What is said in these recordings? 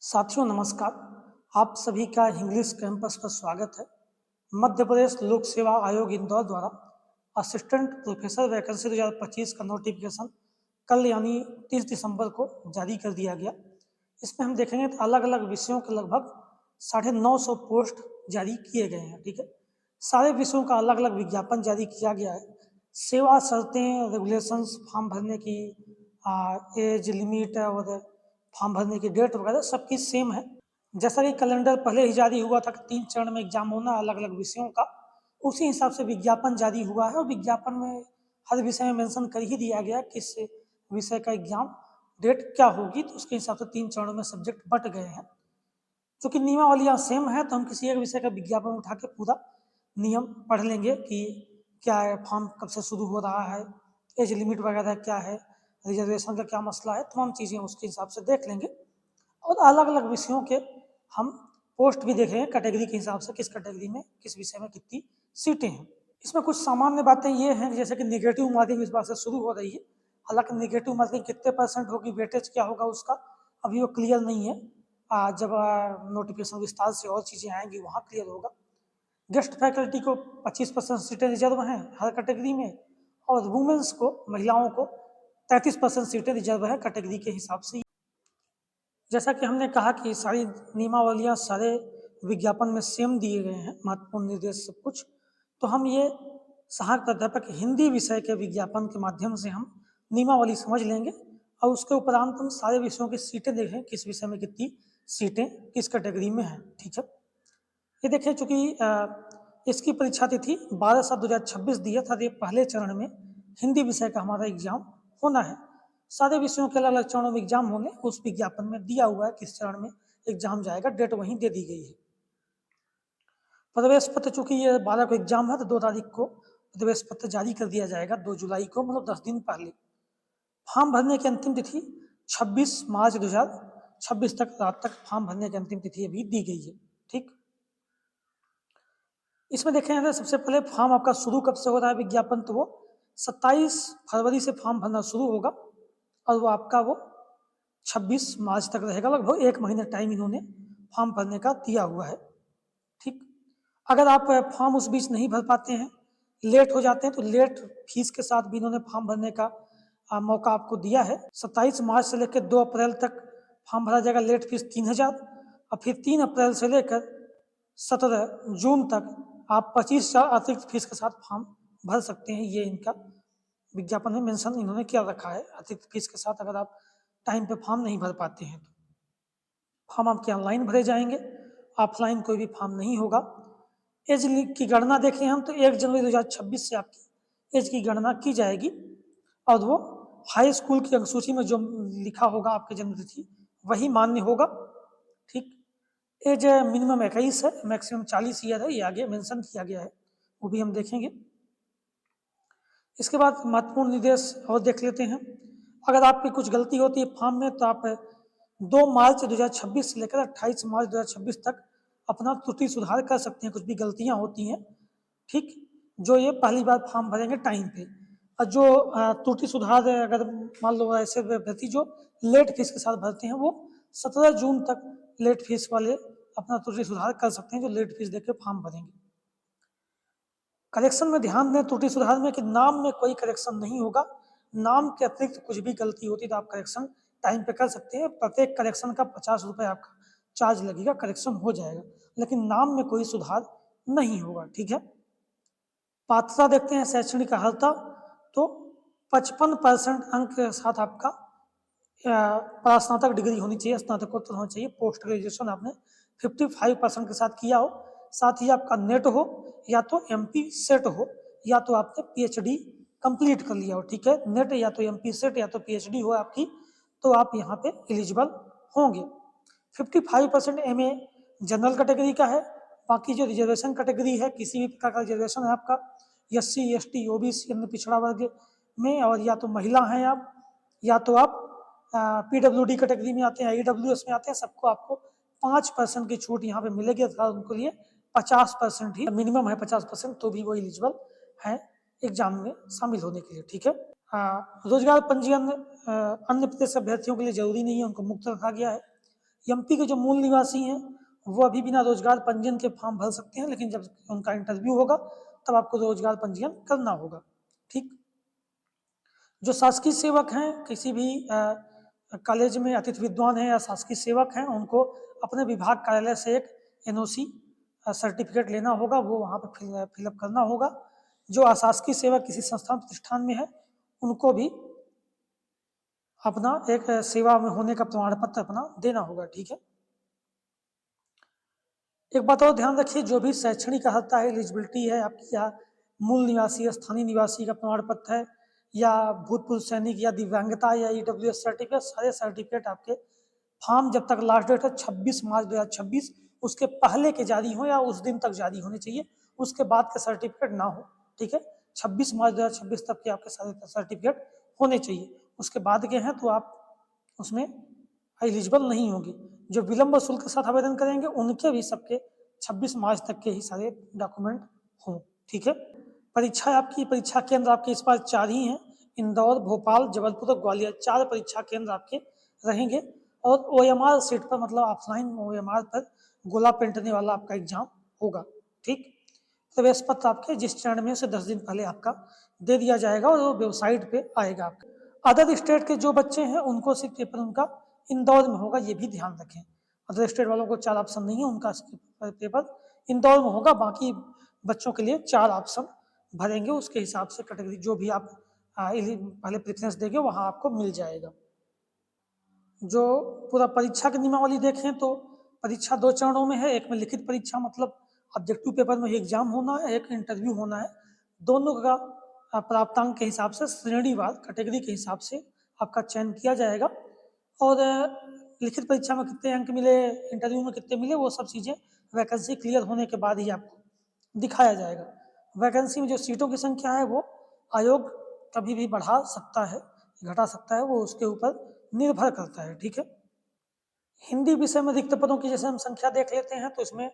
साथियों नमस्कार। आप सभी का इंग्लिश कैंपस पर स्वागत है। मध्य प्रदेश लोक सेवा आयोग इंदौर द्वारा असिस्टेंट प्रोफेसर वैकेंसी 2025 का नोटिफिकेशन कल यानी 30 दिसंबर को जारी कर दिया गया। इसमें हम देखेंगे तो अलग अलग विषयों के लगभग 950 पोस्ट जारी किए गए हैं। ठीक है, सारे विषयों का अलग अलग विज्ञापन जारी किया गया है। सेवा शर्तें, रेगुलेशंस, फॉर्म भरने की एज लिमिट और फॉर्म भरने की डेट वगैरह सबकी सेम है। जैसा कि कैलेंडर पहले ही जारी हुआ था कि 3 चरण में एग्जाम होना अलग अलग विषयों का, उसी हिसाब से विज्ञापन जारी हुआ है और विज्ञापन में हर विषय में मेंशन कर ही दिया गया किस विषय का एग्जाम डेट क्या होगी, तो उसके हिसाब से 3 चरणों में सब्जेक्ट बट गए हैं। चूँकि नियमावलियाँ सेम है तो हम किसी एक विषय का विज्ञापन उठा के पूरा नियम पढ़ लेंगे कि क्या है, फॉर्म कब से शुरू हो रहा है, एज लिमिट वगैरह क्या है, रिजर्वेशन का क्या मसला है, तमाम चीज़ें उसके हिसाब से देख लेंगे। और अलग अलग विषयों के हम पोस्ट भी देख रहे हैं कैटेगरी के हिसाब से, किस कैटेगरी में किस विषय में कितनी सीटें हैं। इसमें कुछ सामान्य बातें ये हैं कि जैसे कि निगेटिव मार्किंग इस बार से शुरू हो रही है। हालांकि निगेटिव मार्किंग कितने परसेंट होगी, वेटेज क्या होगा उसका अभी वो क्लियर नहीं है। जब नोटिफिकेशन विस्तार से और चीज़ें आएंगी वहाँ क्लियर होगा। गेस्ट फैकल्टी को 25% सीटें रिजर्व हैं हर कैटेगरी में, और वुमेंस को, महिलाओं को 33% सीटें रिजर्व है कैटेगरी के हिसाब से। जैसा कि हमने कहा कि सारी नियमावलियाँ सारे विज्ञापन में सेम दिए गए हैं, महत्वपूर्ण निर्देश सब कुछ, तो हम ये सहायक प्राध्यापक हिंदी विषय के विज्ञापन के माध्यम से हम नियमावली समझ लेंगे और उसके उपरांत हम सारे विषयों की सीटें देखें, किस विषय में कितनी सीटें किस कैटेगरी में हैं। ठीक है, ये देखें चूँकि इसकी परीक्षा तिथि 12/7/2026 दिया था। ये पहले चरण में हिंदी विषय का हमारा एग्जाम होना है। सारे विषयों के अलग अलग चरणों में एग्जाम होंगे, उस विज्ञापन में दिया हुआ है किस चरण में एग्जाम जाएगा, डेट वहीं दे दी गई है। प्रवेश पत्र, चूंकि ये 12 को एग्जाम है तो 2 तारीख को प्रवेश पत्र जारी कर दिया जाएगा, 2 जुलाई को, मतलब 10 दिन पहले। फॉर्म भरने की अंतिम तिथि 26 मार्च 2026 तक रात तक फॉर्म भरने की अंतिम तिथि अभी दी गई है। ठीक, इसमें देखें तो सबसे पहले फॉर्म आपका शुरू कब से हो रहा है विज्ञापन, तो वो 27 फरवरी से फॉर्म भरना शुरू होगा और वो आपका वो 26 मार्च तक रहेगा। लगभग 1 महीने टाइम इन्होंने फॉर्म भरने का दिया हुआ है। ठीक, अगर आप फॉर्म उस बीच नहीं भर पाते हैं, लेट हो जाते हैं, तो लेट फीस के साथ भी इन्होंने फॉर्म भरने का मौका आपको दिया है। 27 मार्च से लेकर 2 अप्रैल तक फॉर्म भरा जाएगा, लेट फीस 3000, और फिर 3 अप्रैल से लेकर 17 जून तक आप 25,000 अतिरिक्त फीस के साथ फॉर्म भर सकते हैं। ये इनका विज्ञापन में मेंशन इन्होंने क्या रखा है, अतिरिक्त फीस के साथ अगर आप टाइम पे फॉर्म नहीं भर पाते हैं तो फॉर्म आपके ऑनलाइन भरे जाएंगे, ऑफलाइन कोई भी फॉर्म नहीं होगा। एज की गणना देखें हम तो 1 जनवरी 2026 से आपकी एज की गणना की जाएगी और वो हाई स्कूल की अनुसूची में जो लिखा होगा आपके जन्म तिथि वही मान्य होगा। ठीक, एज मिनिमम 21 है, मैक्सिमम 40 ईयर है, ये आगे मेंशन किया गया है, वो भी हम देखेंगे। इसके बाद महत्वपूर्ण निर्देश और देख लेते हैं। अगर आपकी कुछ गलती होती है फॉर्म में तो आप 2 मार्च 2026 से लेकर 28 मार्च 2026 तक अपना त्रुटि सुधार कर सकते हैं, कुछ भी गलतियां होती हैं। ठीक, जो ये पहली बार फॉर्म भरेंगे टाइम पे, और जो त्रुटि सुधार अगर मान लो ऐसे व्यक्ति जो लेट फीस के साथ भरते हैं वो 17 जून तक लेट फीस वाले अपना त्रुटि सुधार कर सकते हैं, जो लेट फीस देकर फॉर्म भरेंगे। करेक्शन में ध्यान दें त्रुटि सुधार में कि नाम में कोई करेक्शन नहीं होगा। नाम के अतिरिक्त कुछ भी गलती होती तो आप करेक्शन टाइम पे कर सकते हैं। प्रत्येक करेक्शन का 50 रुपये आपका चार्ज लगेगा, करेक्शन हो जाएगा, लेकिन नाम में कोई सुधार नहीं होगा। ठीक है, पात्रता देखते हैं, शैक्षणिक अर्हता तो 55% अंक के साथ आपका स्नातक डिग्री होनी चाहिए, स्नातकोत्तर होना चाहिए। पोस्ट ग्रेजुएशन आपने 55% के साथ किया हो, साथ ही आपका नेट हो या तो एमपी सेट हो या तो आपने पीएचडी कंप्लीट कर लिया हो। ठीक है, नेट या तो एमपी सेट या तो पीएचडी हो आपकी, तो आप यहाँ पे एलिजिबल होंगे। 55% एमए जनरल कैटेगरी का है। बाकी जो रिजर्वेशन कैटेगरी है, किसी भी प्रकार का रिजर्वेशन है आपका, एससी एसटी ओबीसी अन्य पिछड़ा वर्ग में, और या तो महिला हैं आप या तो आप पीडब्ल्यूडी कैटेगरी में आते हैं, ईडब्ल्यूएस में आते हैं, सबको आपको 5% की छूट यहाँ पे मिलेगी। अर्थात उनके लिए 50% ही मिनिमम है, 50%, तो भी वो एलिजिबल है एग्जाम में शामिल होने के लिए। ठीक है, रोजगार पंजीयन अन्य प्रदेश अभ्यर्थियों के लिए जरूरी नहीं है, उनको मुक्त रखा गया है। एमपी के जो मूल निवासी हैं वो अभी बिना रोजगार पंजीयन के फॉर्म भर सकते हैं, लेकिन जब उनका इंटरव्यू होगा तब आपको रोजगार पंजीयन करना होगा। ठीक। जो शासकीय सेवक हैं, किसी भी कॉलेज में अतिथि विद्वान हैं या शासकीय सेवक हैं, उनको अपने विभाग कार्यालय से एक एनओसी सर्टिफिकेट लेना होगा, वो वहाँ पर फिलअप करना होगा। जो अशासकीय सेवक किसी संस्थान प्रतिष्ठान में है उनको भी अपना एक सेवा में होने का प्रमाण पत्र अपना देना होगा। ठीक है। एक बात और ध्यान रखिए, जो भी शैक्षणिक अर्हता है, एलिजिबिलिटी है आपकी, या मूल निवासी स्थानीय निवासी का प्रमाण पत्र है, या भूतपूर्व सैनिक, या दिव्यांगता, या ईडब्ल्यूएस सर्टिफिकेट, सारे सर्टिफिकेट आपके फॉर्म जब तक लास्ट डेट है 26 मार्च 2026 उसके पहले के जारी हो या उस दिन तक जारी होने चाहिए, उसके बाद के सर्टिफिकेट ना हो। ठीक है। 26 मार्च 2026 तक के आपके सारे सर्टिफिकेट होने चाहिए, उसके बाद के हैं तो आप उसमें एलिजिबल नहीं होंगे। जो विलंब शुल्क के साथ आवेदन करेंगे उनके भी सबके 26 मार्च तक के ही सारे डॉक्यूमेंट हों। ठीक है। परीक्षा आपकी, परीक्षा केंद्र आपके इस बार 4 ही हैं, इंदौर, भोपाल, जबलपुर और ग्वालियर, 4 परीक्षा केंद्र आपके रहेंगे। और ओएमआर सीट पर, मतलब ऑफलाइन ओएमआर पर गोला पेंटने वाला आपका एग्जाम होगा। ठीक। प्रवेश पत्र आपके जिस चरण में से 10 दिन पहले आपका दे दिया जाएगा और वो वेबसाइट पे आएगा आपका। अदर स्टेट के जो बच्चे हैं उनको सिर्फ पेपर उनका इंदौर में होगा, ये भी ध्यान रखें। अदर स्टेट वालों को 4 ऑप्शन नहीं है, उनका पेपर इंदौर में होगा। बाकी बच्चों के लिए 4 ऑप्शन भरेंगे, उसके हिसाब से कैटेगरी जो भी आप पहले प्रेफरेंस देंगे वहाँ आपको मिल जाएगा। जो पूरा परीक्षा की नियमावली देखें तो परीक्षा 2 चरणों में है। एक में लिखित परीक्षा, मतलब ऑब्जेक्टिव पेपर में एग्जाम होना है, एक इंटरव्यू होना है। दोनों का प्राप्तांक के हिसाब से श्रेणीवार कैटेगरी के हिसाब से आपका चयन किया जाएगा। और लिखित परीक्षा में कितने अंक मिले, इंटरव्यू में कितने मिले, वो सब चीज़ें वैकेंसी क्लियर होने के बाद ही आपको दिखाया जाएगा। वैकेंसी में जो सीटों की संख्या है वो आयोग कभी भी बढ़ा सकता है, घटा सकता है, वो उसके ऊपर निर्भर करता है। ठीक है। हिंदी विषय में रिक्त पदों की जैसे हम संख्या देख लेते हैं तो इसमें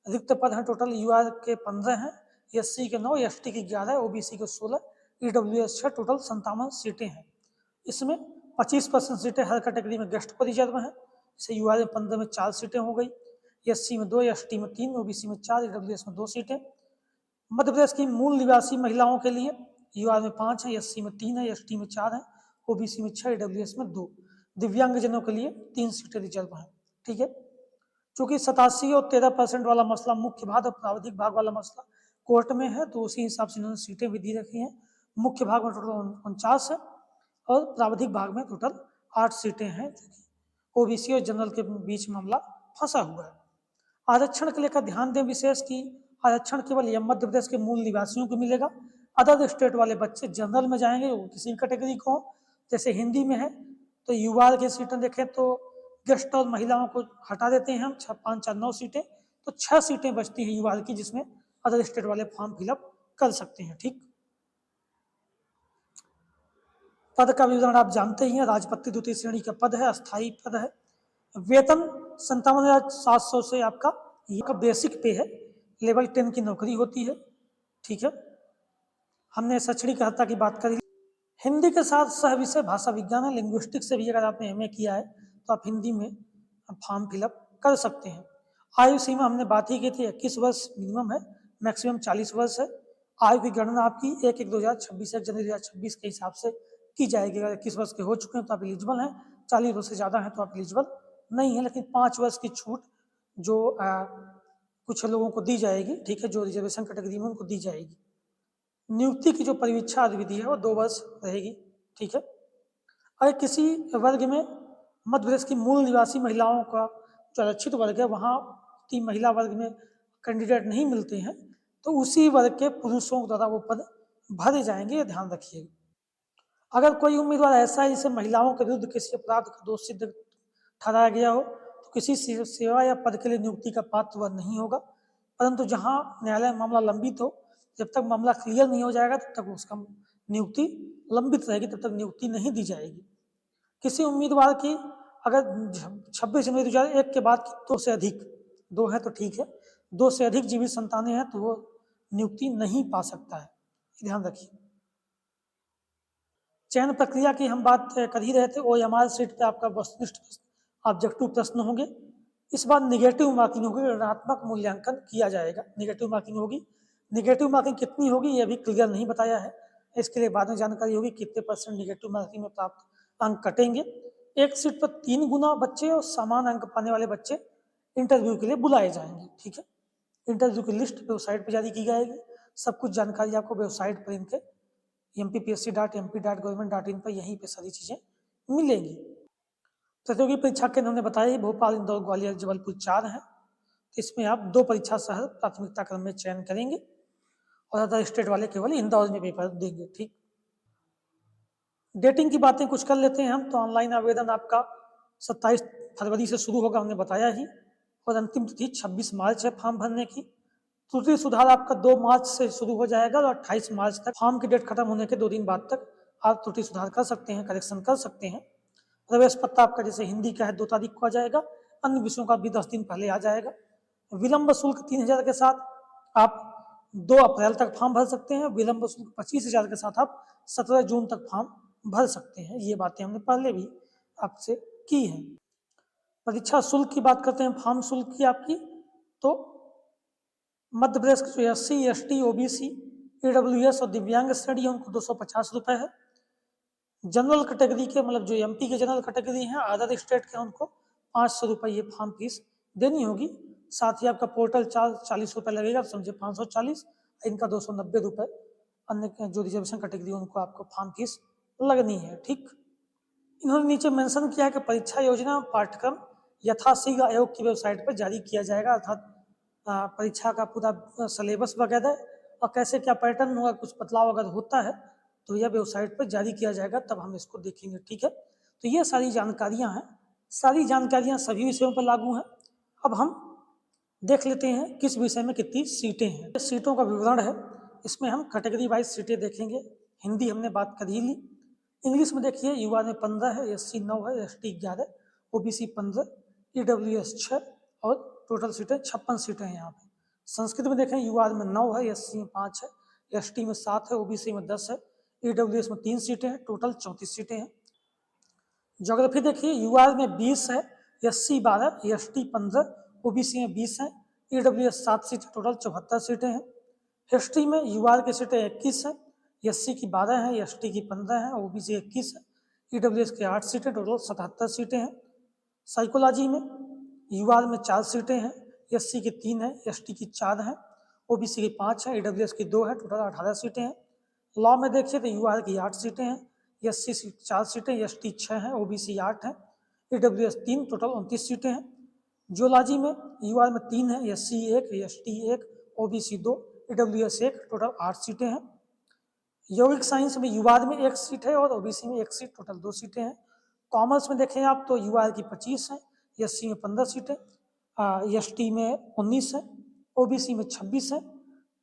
रिक्त पद हैं टोटल, यूआर के 15 हैं, एससी के 9, एसटी के 11, ओबीसी के 16, ईडब्ल्यूएस 6, टोटल 57 सीटें हैं। इसमें 25% सीटें हर कैटेगरी में गेस्ट पर रिजर्व हैं। जैसे यूआर में 15 में 4 सीटें हो गई, एससी में 2, एसटी में 3, ओबीसी में 4, ईडब्ल्यूएस में 2 सीटें। मध्य प्रदेश की मूल निवासी महिलाओं के लिए यूआर में 5 है, एससी में 3 है, एसटी में 4 है, ओबीसी में 6, ईडब्ल्यूएस में 2। दिव्यांगजनों के लिए 3 सीटें रिजर्व हैं। ठीक है। चूंकि 87 और 13% वाला मसला मुख्य भाग और प्रावधिक भाग वाला मसला कोर्ट में है, तो उसी हिसाब से इन्होंने सीटें भी दी रखी हैं। मुख्य भाग में टोटल 49 है और प्रावधिक भाग में टोटल 8 सीटें हैं, जो कि ओबीसी और जनरल के बीच मामला फंसा हुआ है। आरक्षण के लेकर ध्यान दें विशेष की आरक्षण केवल यह मध्य प्रदेश के मूल निवासियों को मिलेगा। अदर स्टेट वाले बच्चे जनरल में जाएंगे, वो किसी कैटेगरी को, जैसे हिंदी में है तो युवा की सीटें देखें तो गेस्ट और महिलाओं को हटा देते हैं हम, 5 4 9 सीटें, तो 6 सीटें बचती हैं युवा की, जिसमें अदर स्टेट वाले फॉर्म फिलअप कर सकते हैं। ठीक। पद का विवरण आप जानते ही हैं, राजपत्रित द्वितीय श्रेणी का पद है, अस्थायी पद है। वेतन 57,700 से आपका ये का बेसिक पे है, लेवल 10 की नौकरी होती है। ठीक है। हमने शैक्षणिक अर्हता की बात करी। हिंदी के साथ सह विषय भाषा विज्ञान है, लिंग्विस्टिक से भी अगर आपने एमए किया है तो आप हिंदी में फॉर्म फिलअप कर सकते हैं। आयु सीमा हमने बात ही की थी, 21 वर्ष मिनिमम है, मैक्सिमम 40 वर्ष है। आयु की गणना आपकी 1 जनवरी 2026 के हिसाब से की जाएगी। अगर 21 वर्ष के हो चुके हैं तो आप एलिजिबल हैं, 40 वर्ष से ज़्यादा है तो आप एलिजिबल नहीं है, लेकिन 5 वर्ष की छूट जो कुछ लोगों को दी जाएगी। ठीक है। जो रिजर्वेशन कैटेगरी में उनको दी जाएगी। नियुक्ति की जो परीक्षा विधि है वो 2 वर्ष रहेगी। ठीक है। अगर किसी वर्ग में मध्य प्रदेश की मूल निवासी महिलाओं का जो आरक्षित वर्ग है वहाँ तीन महिला वर्ग में कैंडिडेट नहीं मिलते हैं तो उसी वर्ग के पुरुषों द्वारा वो पद भरे जाएंगे, ये ध्यान रखिएगा। अगर कोई उम्मीदवार ऐसा है जिसे महिलाओं के विरुद्ध किसी अपराध का दोष सिद्ध ठहराया गया हो तो किसी सेवा या पद के लिए नियुक्ति का पात्र वह नहीं होगा। परंतु जहां न्यायालय मामला लंबित हो, जब तक मामला क्लियर नहीं हो जाएगा तब तक उसका नियुक्ति लंबित रहेगी, तब तक नियुक्ति नहीं दी जाएगी। किसी उम्मीदवार की अगर 26 जनवरी 2001 के बाद 2 से अधिक, 2 है तो ठीक है, 2 से अधिक जीवित संतानें हैं तो वो नियुक्ति नहीं पा सकता है, ध्यान रखिए। चयन प्रक्रिया की हम बात कर ही रहे थे। ओएमआर सीट पे आपका वस्तुनिष्ठ ऑब्जेक्टिव प्रश्न होंगे। इस बार निगेटिव मार्किंग होगी, ऋणात्मक मूल्यांकन किया जाएगा, निगेटिव मार्किंग होगी। निगेटिव मार्किंग कितनी होगी ये अभी क्लियर नहीं बताया है, इसके लिए बाद में जानकारी होगी कितने % निगेटिव मार्किंग में प्राप्त अंक कटेंगे। एक सीट पर 3 गुना बच्चे और समान अंक पाने वाले बच्चे इंटरव्यू के लिए बुलाए जाएंगे। ठीक है, इंटरव्यू की लिस्ट वेबसाइट पर जारी की जाएगी। सब कुछ जानकारी आपको वेबसाइट पर इनके mpsc.mp.government.in पर यहीं पे सारी चीजें मिलेंगी। प्रतियोगी परीक्षा केंद्र हमने बताया भोपाल, इंदौर, ग्वालियर, जबलपुर 4 हैं। इसमें आप 2 परीक्षा शहर प्राथमिकता क्रम में चयन करेंगे और अदर स्टेट वाले केवल इंदौर में पेपर देंगे। ठीक, डेटिंग की बातें कुछ कर लेते हैं हम। तो ऑनलाइन आवेदन आपका 27 फरवरी से शुरू होगा, हमने बताया ही, और अंतिम तिथि 26 मार्च है फॉर्म भरने की। त्रुटि सुधार आपका 2 मार्च से शुरू हो जाएगा और 28 मार्च तक, फॉर्म की डेट खत्म होने के 2 दिन बाद तक आप त्रुटि सुधार कर सकते हैं, करेक्शन कर सकते हैं। प्रवेश पत्र आपका जैसे हिंदी का है 2 तारीख को आ जाएगा, अन्य विषयों का भी 10 दिन पहले आ जाएगा। विलंब शुल्क 3000 के साथ आप 2 अप्रैल तक फॉर्म भर सकते हैं। विलंब शुल्क 25,000 के साथ आप 17 जून तक फॉर्म भर सकते हैं। ये बातें हमने पहले भी आपसे की हैं। परीक्षा शुल्क की बात करते हैं, फॉर्म शुल्क की आपकी, तो मध्य प्रदेश के जो SC, ST, OBC, EWS और दिव्यांग श्रेणी है उनको 250 रुपये है। जनरल कैटेगरी के, मतलब जो MP के जनरल कैटेगरी हैं, अदर स्टेट के, उनको 500 रुपये ये फॉर्म फीस देनी होगी। साथ ही आपका पोर्टल चार्ज 40 रुपये लगेगा, समझे 540, इनका 290 रुपये। अन्य जो रिजर्वेशन कैटेगरी उनको आपको फॉर्म फीस लगनी है। ठीक, इन्होंने नीचे मेंशन किया कि परीक्षा योजना पाठ्यक्रम यथाशीघ्र आयोग की वेबसाइट पर जारी किया जाएगा, अर्थात परीक्षा का पूरा सिलेबस वगैरह और कैसे क्या पैटर्न होगा, कुछ बदलाव अगर होता है तो यह वेबसाइट पर जारी किया जाएगा, तब हम इसको देखेंगे। ठीक है, तो ये सारी जानकारियां हैं, सारी जानकारियां सभी विषयों पर लागू हैं। अब हम देख लेते हैं किस विषय में कितनी सीटें हैं। सीटों का विवरण है, इसमें हम कैटेगरी वाइज सीटें देखेंगे। हिंदी हमने बात कर ही ली। इंग्लिश में देखिए, युवा में 15 है, SC 9 है, ST 11, OBC 15, EWS 6 और टोटल सीटें 56 सीटें हैं यहाँ पे। संस्कृत में देखें, युवा में 9 है, SC में 5 है, ST में 7 है, OBC में 10 है, EWS में 3 सीटें हैं, टोटल 34 सीटें हैं। ज्योग्राफी देखिए, युवा में 20 है, SC 12, ST 15, OBC में 20 है, EWS 7 सीटें, टोटल 74 सीटें हैं। हिस्ट्री में युवा की सीटें 21 है, SC की 12 है, ST की 15 है, OBC 21 है, EWS की 8 सीटें, टोटल 77 सीटें हैं। साइकोलॉजी में युवा में 4 सीटें हैं, SC की 3 है, ST की 4 है, OBC की 5 है, EWS की 2 है, टोटल 18 सीटें हैं। लॉ में देखिए तो युवा की 8 सीटें हैं, SC 4 सीटें, ST 6 है, OBC 8 है, EWS 3, टोटल 29 सीटें हैं। जियोलॉजी में युवा में 3 है, SC 1, ST 1, OBC 2, EWS 1, total 8 सीटें हैं। यौगिक साइंस में युवा में 1 सीट है और OBC में 1 सीट, टोटल 2 सीटें हैं। कॉमर्स में देखें आप तो युवा की 25 है, SC में 15 सीटें, ST में 19 है, OBC में 26 है,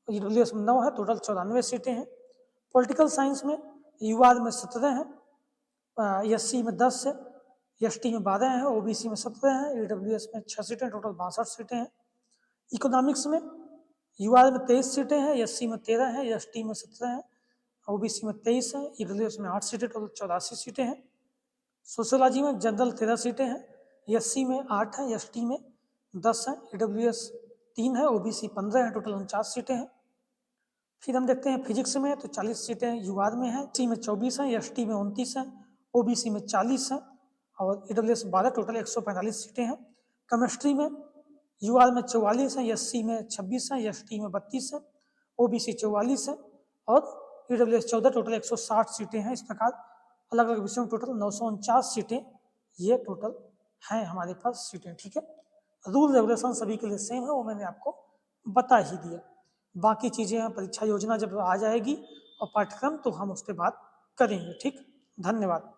EWS में 9 है, टोटल 94 सीटें हैं। पॉलिटिकल साइंस में युवा में 17 है, SC में 10 है, ST में 12 है, OBC में 17 है, EWS में 6 सीटें, टोटल 62 सीटें हैं। इकोनॉमिक्स में युवा में 23 सीटें हैं, SC में 13 है, ST में 17 है, OBC में 23 है, EWS में 8 सीटें, टोटल 84 सीटें हैं। सोशियोलॉजी में जनरल 13 सीटें हैं, SC में 8 है, ST में 10 है, EWS 3 है, OBC 15 है, टोटल 49 सीटें हैं। फिर हम देखते हैं फिजिक्स में तो 40 सीटें युवा में है, SC में 24 है, ST में 29 है, OBC में 40 है और EWS 12, टोटल 145 सीटें हैं। केमिस्ट्री में युवा में 44 है, SC में 26 है, ST में 32 है, OBC 44 है और EWS 14, टोटल 160 सीटें हैं। इस प्रकार अलग अलग विषयों में टोटल 949 सीटें ये टोटल हैं हमारे पास सीटें। ठीक है, रूल रेगुलेशन सभी के लिए सेम है, वो मैंने आपको बता ही दिया। बाकी चीज़ें परीक्षा योजना जब आ जाएगी और पाठ्यक्रम तो हम उस पर बात करेंगे। ठीक, धन्यवाद।